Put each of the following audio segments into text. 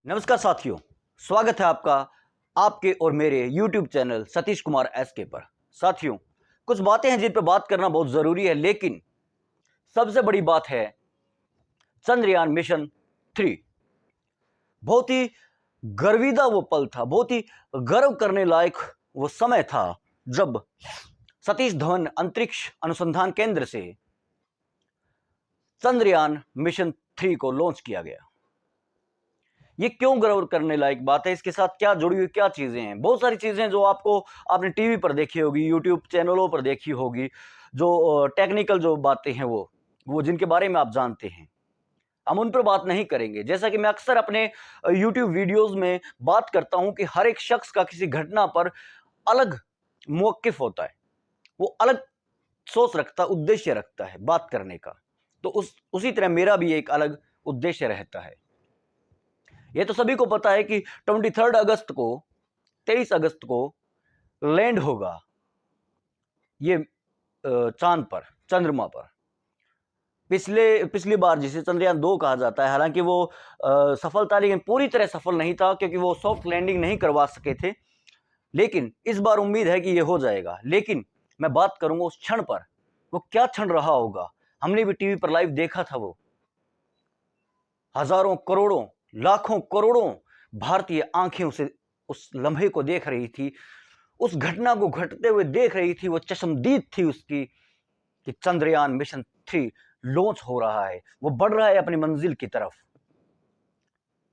नमस्कार साथियों, स्वागत है आपका आपके और मेरे YouTube channel Satish Kumar SK पर। साथियों, कुछ बातें हैं जिन पर बात करना बहुत जरूरी है, लेकिन सबसे बड़ी बात है चंद्रयान मिशन 3। बहुत ही गर्विदा वो पल था, बहुत ही गर्व करने लायक वो समय था जब सतीश धवन अंतरिक्ष अनुसंधान केंद्र से चंद्रयान मिशन 3 को लॉन्च किया गया। ये क्यों गर्व करने लायक बात है, इसके साथ क्या जुड़ी हुई क्या चीजें हैं? बहुत सारी चीजें जो आपने टीवी पर देखी होगी, यूट्यूब चैनलों पर देखी होगी, जो टेक्निकल जो बातें हैं वो जिनके बारे में आप जानते हैं, हम उन पर बात नहीं करेंगे। जैसा कि मैं अक्सर अपने यूट्यूब वीडियोस में बात करता हूं कि हर एक शख्स का किसी घटना पर अलग मौकिफ होता है, वो अलग सोच रखता, उद्देश्य रखता है बात करने का। तो उसी तरह मेरा भी एक अलग उद्देश्य रहता है। ये तो सभी को पता है कि 23 अगस्त को 23 अगस्त को लैंड होगा ये चांद पर, चंद्रमा पर। पिछली बार जिसे चंद्रयान 2 कहा जाता है, हालांकि वो सफल था, लेकिन पूरी तरह सफल नहीं था क्योंकि वो सॉफ्ट लैंडिंग नहीं करवा सके थे। लेकिन इस बार उम्मीद है कि ये हो जाएगा। लेकिन मैं बात करूंगा उस क्षण पर, वो क्या क्षण रहा होगा। हमने भी टीवी पर लाइव देखा था, वो हजारों करोड़ों लाखों करोड़ों भारतीय आंखें उस लम्हे को देख रही थी, उस घटना को घटते हुए देख रही थी। वो चश्मदीद थी उसकी कि चंद्रयान मिशन 3 लॉन्च हो रहा है, वो बढ़ रहा है अपनी मंजिल की तरफ।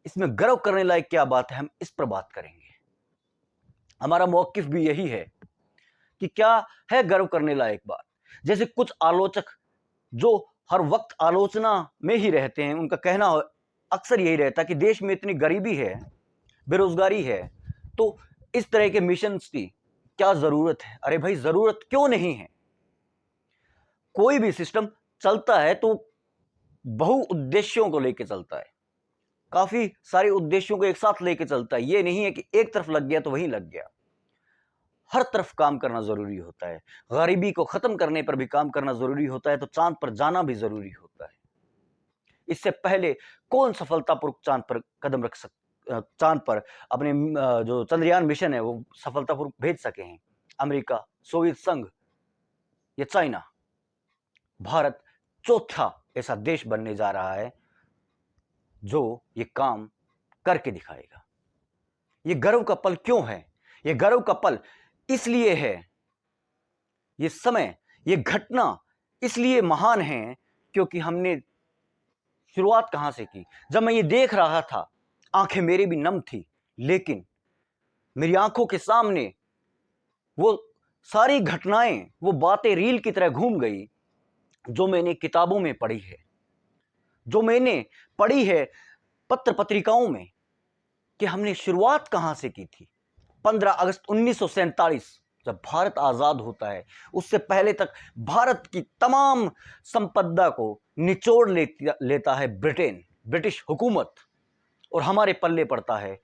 इसमें गर्व करने लायक क्या बात है, हम इस पर बात करेंगे। हमारा मौकिफ भी यही है कि क्या है गर्व करने लायक बात। जैसे कुछ आलोचक जो हर वक्त आलोचना में ही रहते हैं, उनका कहना अक्सर यही रहता है कि देश में इतनी गरीबी है, बेरोजगारी है, तो इस तरह के मिशन की क्या जरूरत है। अरे भाई, जरूरत क्यों नहीं है। कोई भी सिस्टम चलता है तो बहु उद्देश्यों को लेकर चलता है, काफी सारे उद्देश्यों को एक साथ लेकर चलता है। यह नहीं है कि एक तरफ लग गया तो वहीं लग गया। हर तरफ काम करना जरूरी होता है। गरीबी को खत्म करने पर भी काम करना जरूरी होता है, तो चांद पर जाना भी जरूरी होता है। इससे पहले कौन सफलतापूर्वक चांद पर कदम रख चांद पर अपने जो चंद्रयान मिशन है वो सफलतापूर्वक भेज सके हैं? अमेरिका, सोवियत संघ या चाइना? भारत चौथा ऐसा देश बनने जा रहा है जो ये काम करके दिखाएगा। ये गर्व का पल क्यों है? ये गर्व का पल इसलिए है, ये समय, ये घटना इसलिए महान है क्योंकि हमने शुरुआत कहां से की। जब मैं ये देख रहा था, आंखें मेरी भी नम थी, लेकिन मेरी आंखों के सामने वो सारी घटनाएं, वो बातें रील की तरह घूम गई जो मैंने किताबों में पढ़ी है, जो मैंने पढ़ी है पत्र पत्रिकाओं में, कि हमने शुरुआत कहां से की थी। 15 अगस्त 1947 जब भारत आजाद होता है, उससे पहले तक भारत की तमाम संपदा को निचोड़ लेता है ब्रिटिश हुकूमत, और हमारे पल्ले पड़ता है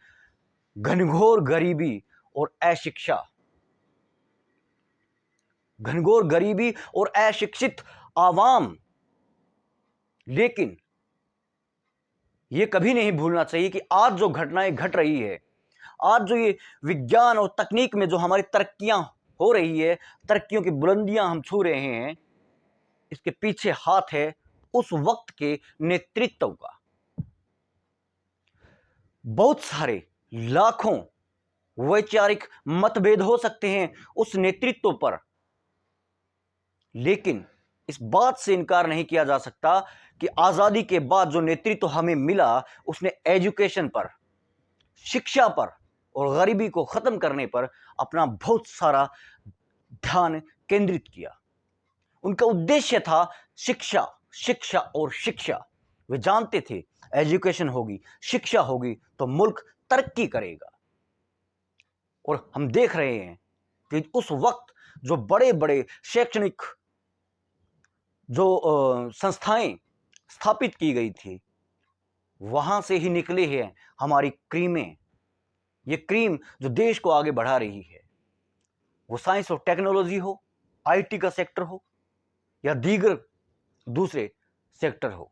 घनघोर गरीबी और अशिक्षा, घनघोर गरीबी और अशिक्षित आवाम। लेकिन यह कभी नहीं भूलना चाहिए कि आज जो घटनाएं घट रही है, आज जो ये विज्ञान और तकनीक में जो हमारी तरक्कियां हो रही है, तरक्कियों की बुलंदियां हम छू रहे हैं, इसके पीछे हाथ है उस वक्त के नेतृत्व का। बहुत सारे लाखों वैचारिक मतभेद हो सकते हैं उस नेतृत्व पर, लेकिन इस बात से इनकार नहीं किया जा सकता कि आजादी के बाद जो नेतृत्व हमें मिला, उसने एजुकेशन पर, शिक्षा पर और गरीबी को खत्म करने पर अपना बहुत सारा ध्यान केंद्रित किया। उनका उद्देश्य था शिक्षा, शिक्षा और शिक्षा। वे जानते थे एजुकेशन होगी, शिक्षा होगी तो मुल्क तरक्की करेगा। और हम देख रहे हैं कि उस वक्त जो बड़े बड़े शैक्षणिक जो संस्थाएं स्थापित की गई थी, वहां से ही निकले हैं हमारी क्रीमें। ये क्रीम जो देश को आगे बढ़ा रही है, वो साइंस और टेक्नोलॉजी हो, आईटी का सेक्टर हो या दीगर दूसरे सेक्टर हो।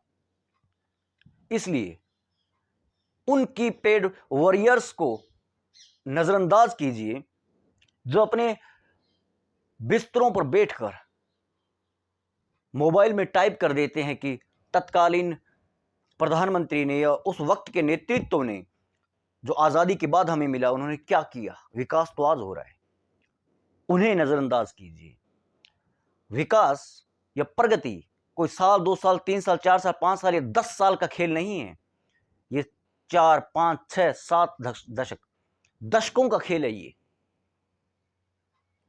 इसलिए उनकी पेड वॉरियर्स को नजरअंदाज कीजिए जो अपने बिस्तरों पर बैठकर मोबाइल में टाइप कर देते हैं कि तत्कालीन प्रधानमंत्री ने या उस वक्त के नेतृत्व ने जो आजादी के बाद हमें मिला उन्होंने क्या किया, विकास तो आज हो रहा है। उन्हें नजरअंदाज कीजिए। विकास या प्रगति कोई साल, 2 साल, 3 साल, 4 साल, 5 साल या 10 साल का खेल नहीं है। ये 4, 5, 6, 7 दशकों का खेल है। ये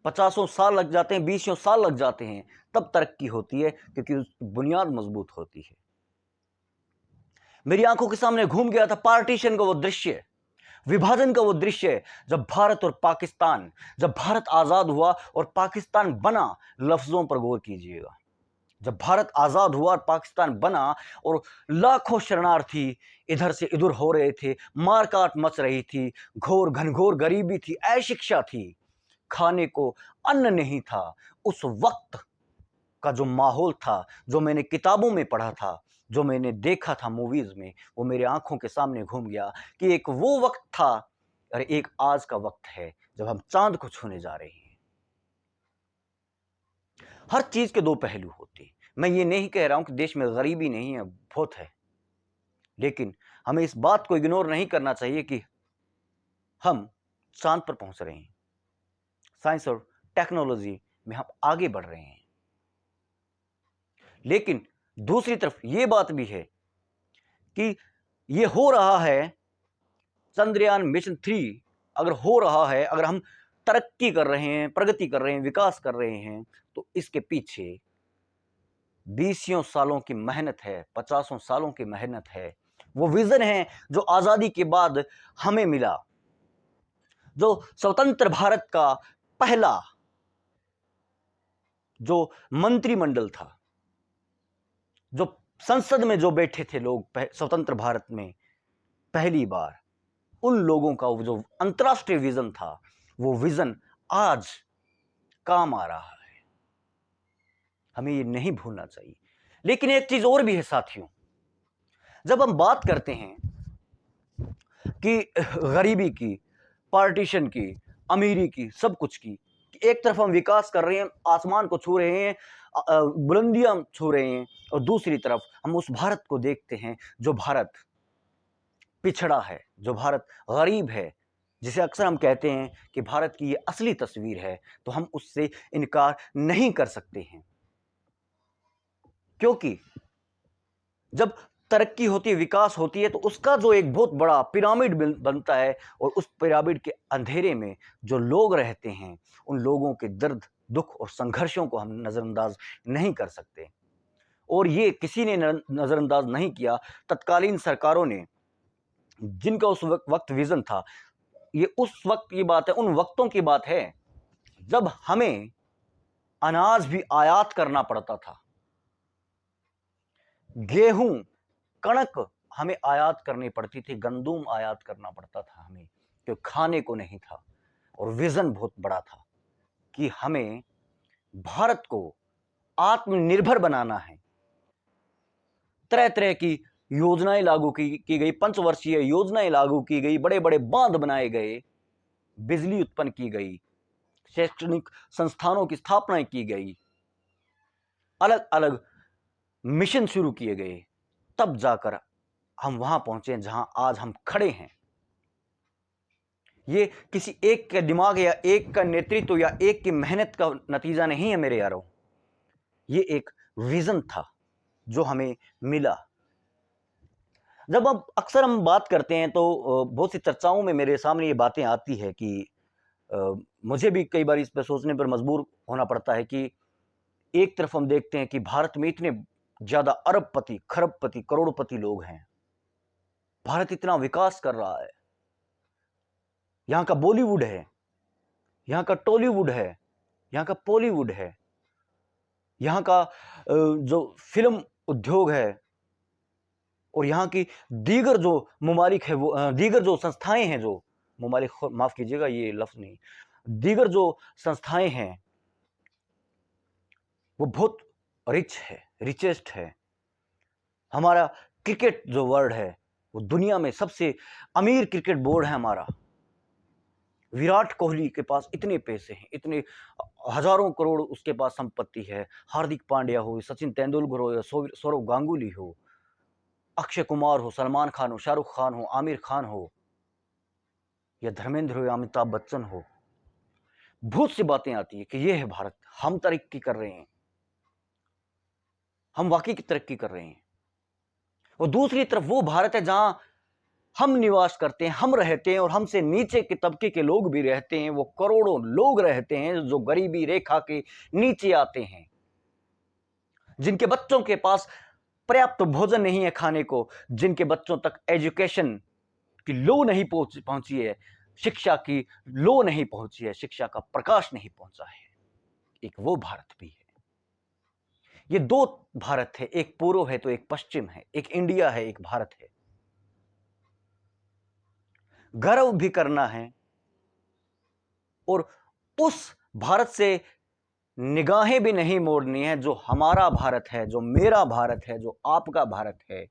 50 साल लग जाते हैं, 20 साल लग जाते हैं, तब तरक्की होती है, क्योंकि बुनियाद मजबूत होती है। मेरी आंखों के सामने घूम गया था पार्टीशन का वो दृश्य, विभाजन का वो दृश्य, जब भारत और पाकिस्तान, जब भारत आजाद हुआ और पाकिस्तान बना। लफ्जों पर गौर कीजिएगा। जब भारत आजाद हुआ और पाकिस्तान बना और लाखों शरणार्थी इधर से इधर हो रहे थे, मारकाट मच रही थी, घोर घनघोर गरीबी थी, अशिक्षा थी, खाने को अन्न नहीं था। उस वक्त का जो माहौल था, जो मैंने किताबों में पढ़ा था, जो मैंने देखा था मूवीज में, वो मेरे आंखों के सामने घूम गया कि एक वो वक्त था और एक आज का वक्त है जब हम चांद को छूने जा रहे हैं। हर चीज के दो पहलू होते हैं। मैं ये नहीं कह रहा हूं कि देश में गरीबी नहीं है, बहुत है, लेकिन हमें इस बात को इग्नोर नहीं करना चाहिए कि हम चांद पर पहुंच रहे हैं। साइंस और टेक्नोलॉजी में हम आगे बढ़ रहे हैं, लेकिन दूसरी तरफ ये बात भी है कि ये हो रहा है, चंद्रयान मिशन 3 अगर हो रहा है, अगर हम तरक्की कर रहे हैं, प्रगति कर रहे हैं, विकास कर रहे हैं, तो इसके पीछे 20 सालों की मेहनत है, 50 सालों की मेहनत है। वो विजन है जो आजादी के बाद हमें मिला, जो स्वतंत्र भारत का पहला जो मंत्रिमंडल था, जो संसद में जो बैठे थे लोग स्वतंत्र भारत में पहली बार, उन लोगों का जो अंतरराष्ट्रीय विजन था, वो विजन आज काम आ रहा है। हमें ये नहीं भूलना चाहिए। लेकिन एक चीज और भी है साथियों, जब हम बात करते हैं कि गरीबी की, पार्टीशन की, अमीरी की, सब कुछ की, एक तरफ हम विकास कर रहे हैं, आसमान को छू रहे हैं, बुलंदियां छू रहे हैं, और दूसरी तरफ हम उस भारत को देखते हैं जो भारत पिछड़ा है, जो भारत गरीब है, जिसे अक्सर हम कहते हैं कि भारत की ये असली तस्वीर है, तो हम उससे इनकार नहीं कर सकते हैं। क्योंकि जब तरक्की होती है, विकास होती है, तो उसका जो एक बहुत बड़ा पिरामिड बनता है, और उस पिरामिड के अंधेरे में जो लोग रहते हैं, उन लोगों के दर्द, दुख और संघर्षों को हम नजरअंदाज नहीं कर सकते। और ये किसी ने नजरअंदाज नहीं किया। तत्कालीन सरकारों ने, जिनका उस वक्त विजन था, ये उस वक्त की बात है, उन वक्तों की बात है जब हमें अनाज भी आयात करना पड़ता था, गेहूं, कणक हमें आयात करनी पड़ती थी, गंदुम आयात करना पड़ता था हमें, क्योंकि खाने को नहीं था। और विजन बहुत बड़ा था कि हमें भारत को आत्मनिर्भर बनाना है। तरह तरह की योजनाएं लागू की गई, पंचवर्षीय योजनाएं लागू की गई, बड़े बड़े बांध बनाए गए, बिजली उत्पन्न की गई, शैक्षणिक संस्थानों की स्थापना की गई, अलग अलग मिशन शुरू किए गए, तब जाकर हम वहां पहुंचे जहां आज हम खड़े हैं। ये किसी एक के दिमाग या एक का नेतृत्व या एक की मेहनत का नतीजा नहीं है मेरे यारों। ये एक विजन था जो हमें मिला। जब अब अक्सर हम बात करते हैं तो बहुत सी चर्चाओं में मेरे सामने ये बातें आती है कि मुझे भी कई बार इस पर सोचने पर मजबूर होना पड़ता है कि एक तरफ हम देखते हैं कि भारत में इतने ज्यादा अरबपति, खरबपति, करोड़पति लोग हैं, भारत इतना विकास कर रहा है, यहां का बॉलीवुड है, यहां का टॉलीवुड है, यहां का पॉलीवुड है, यहां का जो फिल्म उद्योग है, और यहाँ की दीगर जो ममालिक है, वो दीगर जो संस्थाएं हैं, जो ममालिक, माफ कीजिएगा ये लफ्ज नहीं, दीगर जो संस्थाएं हैं, वो बहुत रिच है, रिचेस्ट है। हमारा क्रिकेट जो वर्ड है वो दुनिया में सबसे अमीर क्रिकेट बोर्ड है हमारा। विराट कोहली के पास इतने पैसे हैं, इतने हजारों करोड़ उसके पास संपत्ति है। हार्दिक पांड्या हो, सचिन तेंदुलकर हो, या सौरव गांगुली हो, अक्षय कुमार हो, सलमान खान हो, शाहरुख खान हो, आमिर खान हो, या धर्मेंद्र हो, या अमिताभ बच्चन हो। बहुत सी बातें आती है कि ये है भारत, हम तरक्की कर रहे हैं, हम वाकई की तरक्की कर रहे हैं। और दूसरी तरफ वो भारत है जहां हम निवास करते हैं, हम रहते हैं, और हमसे नीचे के तबके के लोग भी रहते हैं। वो करोड़ों लोग रहते हैं जो गरीबी रेखा के नीचे आते हैं, जिनके बच्चों के पास पर्याप्त भोजन नहीं है खाने को, जिनके बच्चों तक एजुकेशन की लो नहीं पहुंची है, शिक्षा की लो नहीं पहुंची है, शिक्षा का प्रकाश नहीं पहुंचा है। एक वो भारत भी है। ये दो भारत है, एक पूर्व है तो एक पश्चिम है, एक इंडिया है, एक भारत है। गर्व भी करना है और उस भारत से निगाहें भी नहीं मोड़नी है जो हमारा भारत है, जो मेरा भारत है, जो आपका भारत है,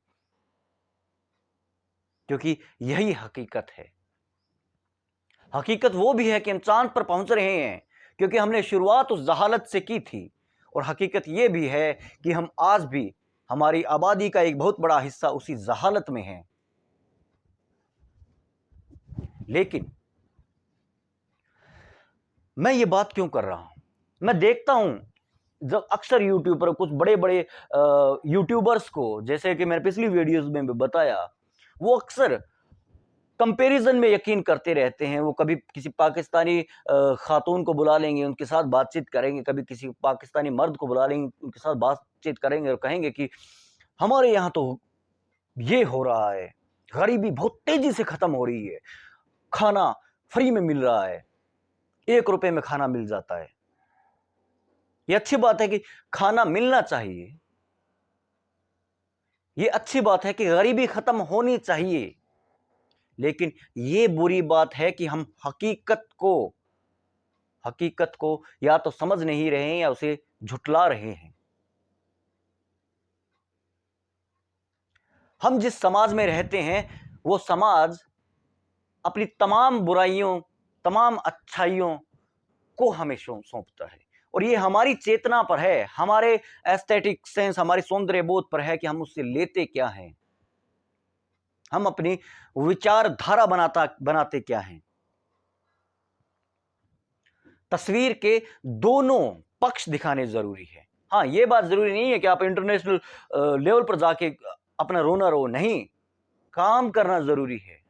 क्योंकि यही हकीकत है। हकीकत वो भी है कि हम चांद पर पहुंच रहे हैं क्योंकि हमने शुरुआत उस जहालत से की थी, और हकीकत ये भी है कि हम आज भी, हमारी आबादी का एक बहुत बड़ा हिस्सा उसी जहालत में है। लेकिन मैं ये बात क्यों कर रहा हूं? मैं देखता हूं जब अक्सर यूट्यूब पर कुछ बड़े बड़े यूट्यूबर्स को, जैसे कि मैंने पिछली वीडियोस में भी बताया, वो अक्सर कंपैरिजन में यकीन करते रहते हैं। वो कभी किसी पाकिस्तानी खातून को बुला लेंगे, उनके साथ बातचीत करेंगे, कभी किसी पाकिस्तानी मर्द को बुला लेंगे, उनके साथ बातचीत करेंगे और कहेंगे कि हमारे यहाँ तो ये हो रहा है, गरीबी बहुत तेजी से खत्म हो रही है, खाना फ्री में मिल रहा है, 1 रुपए में खाना मिल जाता है। ये अच्छी बात है कि खाना मिलना चाहिए, ये अच्छी बात है कि गरीबी खत्म होनी चाहिए, लेकिन ये बुरी बात है कि हम हकीकत को या तो समझ नहीं रहे हैं या उसे झुटला रहे हैं। हम जिस समाज में रहते हैं वो समाज अपनी तमाम बुराइयों, तमाम अच्छाइयों को हमें सौंपता है, और ये हमारी चेतना पर है, हमारे एस्थेटिक सेंस, हमारे सौंदर्य बोध पर है कि हम उससे लेते क्या हैं, हम अपनी विचारधारा बनाते क्या हैं। तस्वीर के दोनों पक्ष दिखाने जरूरी है। हाँ, ये बात जरूरी नहीं है कि आप इंटरनेशनल लेवल पर जाके अपना रोना रो, नहीं, काम करना जरूरी है।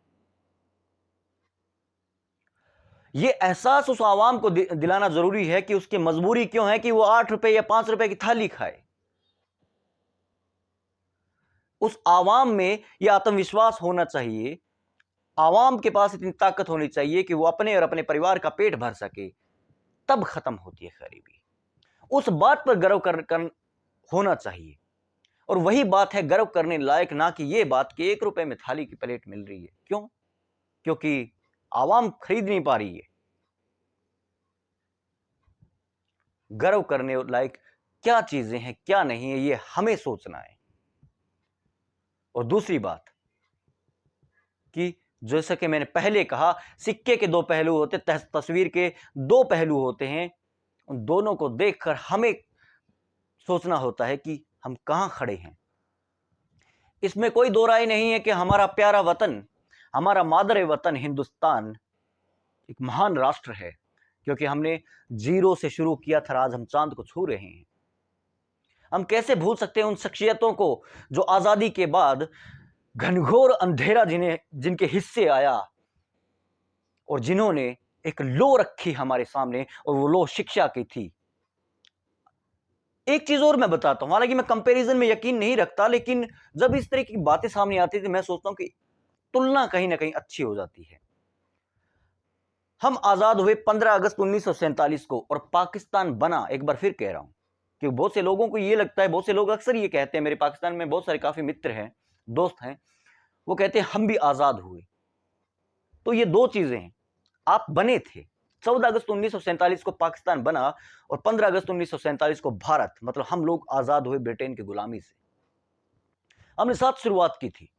ये एहसास उस आवाम को दिलाना जरूरी है कि उसकी मजबूरी क्यों है कि वो 8 रुपए या 5 रुपए की थाली खाए। उस आवाम में यह आत्मविश्वास होना चाहिए, आवाम के पास इतनी ताकत होनी चाहिए कि वो अपने और अपने परिवार का पेट भर सके, तब खत्म होती है गरीबी। उस बात पर गर्व कर होना चाहिए, और वही बात है गर्व करने लायक, ना कि ये बात कि 1 रुपए में थाली की प्लेट मिल रही है। क्यों? क्योंकि आवाम खरीद नहीं पा रही है। गर्व करने लायक क्या चीजें हैं, क्या नहीं है, ये हमें सोचना है। और दूसरी बात कि जैसा कि मैंने पहले कहा, सिक्के के 2 पहलू होते, तस्वीर के 2 पहलू होते हैं। उन दोनों को देखकर हमें सोचना होता है कि हम कहां खड़े हैं। इसमें कोई दो राय नहीं है कि हमारा प्यारा वतन, हमारा मादर वतन हिंदुस्तान एक महान राष्ट्र है, क्योंकि हमने जीरो से शुरू किया था, आज हम चांद को छू रहे हैं। हम कैसे भूल सकते हैं उन शख्सियतों को जो आजादी के बाद घनघोर अंधेरा जिनके हिस्से आया, और जिन्होंने एक लो रखी हमारे सामने, और वो लो शिक्षा की थी। एक चीज और मैं बताता हूं, हालांकि मैं कंपैरिजन में यकीन नहीं रखता, लेकिन जब इस तरह की बातें सामने आती थी, मैं सोचता हूं कि तुलना कहीं ना कहीं अच्छी हो जाती है। हम आजाद हुए 15 अगस्त 1947 को, और पाकिस्तान बना, एक बार फिर कह रहा हूं कि बहुत से लोगों को ये लगता है, बहुत से लोग अक्सर ये कहते हैं, मेरे पाकिस्तान में बहुत सारे काफी मित्र हैं, दोस्त हैं, वो कहते हैं हम भी आजाद हुए। तो ये दो चीजें हैं, आप बने थे, 14 अगस्त 1947 को पाकिस्तान बना, और 15 अगस्त 1947 को भारत, मतलब हम लोग आजाद हुए ब्रिटेन की गुलामी से। हमने साथ शुरुआत की थी।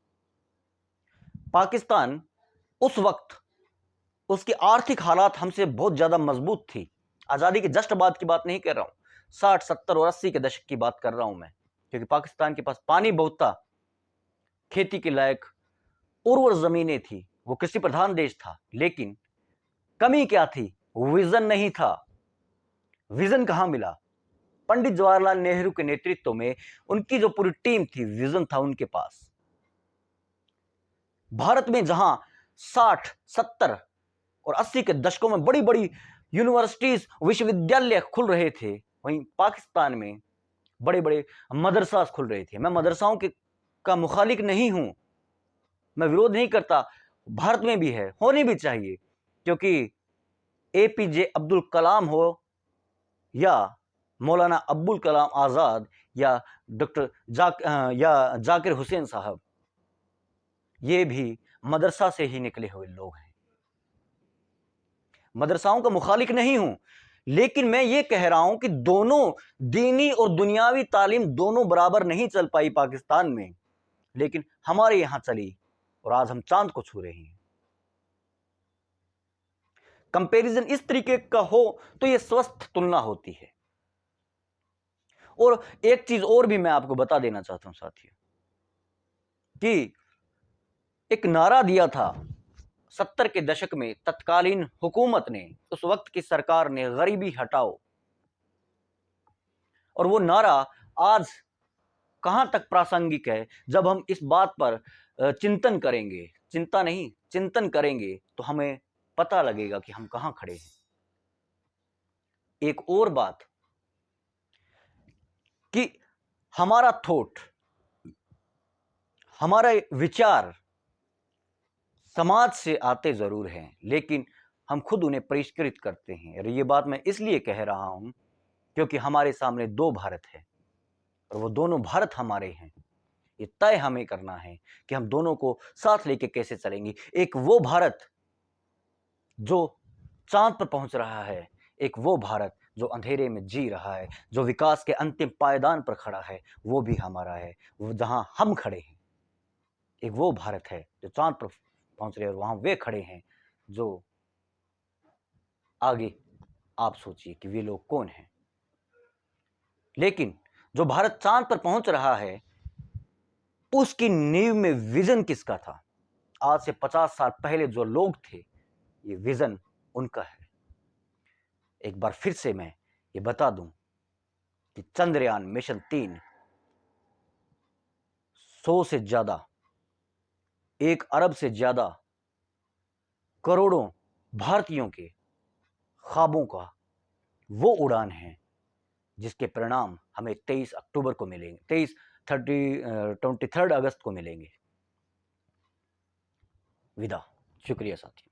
पाकिस्तान उस वक्त उसकी आर्थिक हालात हमसे बहुत ज्यादा मजबूत थी। आजादी के जस्ट बाद की बात नहीं कर रहा हूं, 60, 70 और 80 के दशक की बात कर रहा हूं मैं, क्योंकि पाकिस्तान के पास पानी बहुत था, खेती के लायक उर्वर जमीनें थी, वो कृषि प्रधान देश था। लेकिन कमी क्या थी? विजन नहीं था। विजन कहां मिला? पंडित जवाहरलाल नेहरू के नेतृत्व में उनकी जो पूरी टीम थी, विजन था उनके पास। भारत में जहां 60, 70 और 80 के दशकों में बड़ी बड़ी यूनिवर्सिटीज, विश्वविद्यालय खुल रहे थे, वहीं पाकिस्तान में बड़े बड़े मदरसा खुल रहे थे। मैं मदरसाओं के का मुखालिक नहीं हूं, मैं विरोध नहीं करता, भारत में भी है, होनी भी चाहिए, क्योंकि एपीजे अब्दुल कलाम हो या मौलाना अब्दुल कलाम आजाद या डॉक्टर जाकिर हुसैन साहब, ये भी मदरसा से ही निकले हुए लोग हैं। मदरसाओं का मुखालिक नहीं हूं, लेकिन मैं ये कह रहा हूं कि दोनों दीनी और दुनियावी तालीम दोनों बराबर नहीं चल पाई पाकिस्तान में, लेकिन हमारे यहां चली और आज हम चांद को छू रहे हैं। कंपैरिजन इस तरीके का हो तो यह स्वस्थ तुलना होती है। और एक चीज और भी मैं आपको बता देना चाहता हूं साथियों, कि एक नारा दिया था 70 के दशक में तत्कालीन हुकूमत ने, उस वक्त की सरकार ने, गरीबी हटाओ। और वो नारा आज कहां तक प्रासंगिक है? जब हम इस बात पर चिंतन करेंगे, चिंता नहीं, चिंतन करेंगे, तो हमें पता लगेगा कि हम कहां खड़े हैं। एक और बात कि हमारा थॉट, हमारा विचार समाज से आते जरूर हैं, लेकिन हम खुद उन्हें परिष्कृत करते हैं। और ये बात मैं इसलिए कह रहा हूं क्योंकि हमारे सामने दो भारत है और वो दोनों भारत हमारे हैं। ये तय हमें करना है कि हम दोनों को साथ लेके कैसे चलेंगे। एक वो भारत जो चांद पर पहुंच रहा है, एक वो भारत जो अंधेरे में जी रहा है, जो विकास के अंतिम पायदान पर खड़ा है, वो भी हमारा है, वो जहां हम खड़े हैं। एक वो भारत है जो चांद पर पहुंच रहे हैं और वहां वे खड़े हैं जो आगे आप सोचिए कि वे लोग कौन हैं। लेकिन जो भारत चांद पर पहुंच रहा है, उसकी नींव में विजन किसका था? आज से 50 साल पहले जो लोग थे, ये विजन उनका है। एक बार फिर से मैं ये बता दूं कि चंद्रयान मिशन 3 100 से ज्यादा, 1 अरब से ज्यादा, करोड़ों भारतीयों के ख्वाबों का वो उड़ान है जिसके परिणाम हमें 23 अक्टूबर को मिलेंगे, 23 अगस्त को मिलेंगे। विदा। शुक्रिया साथी।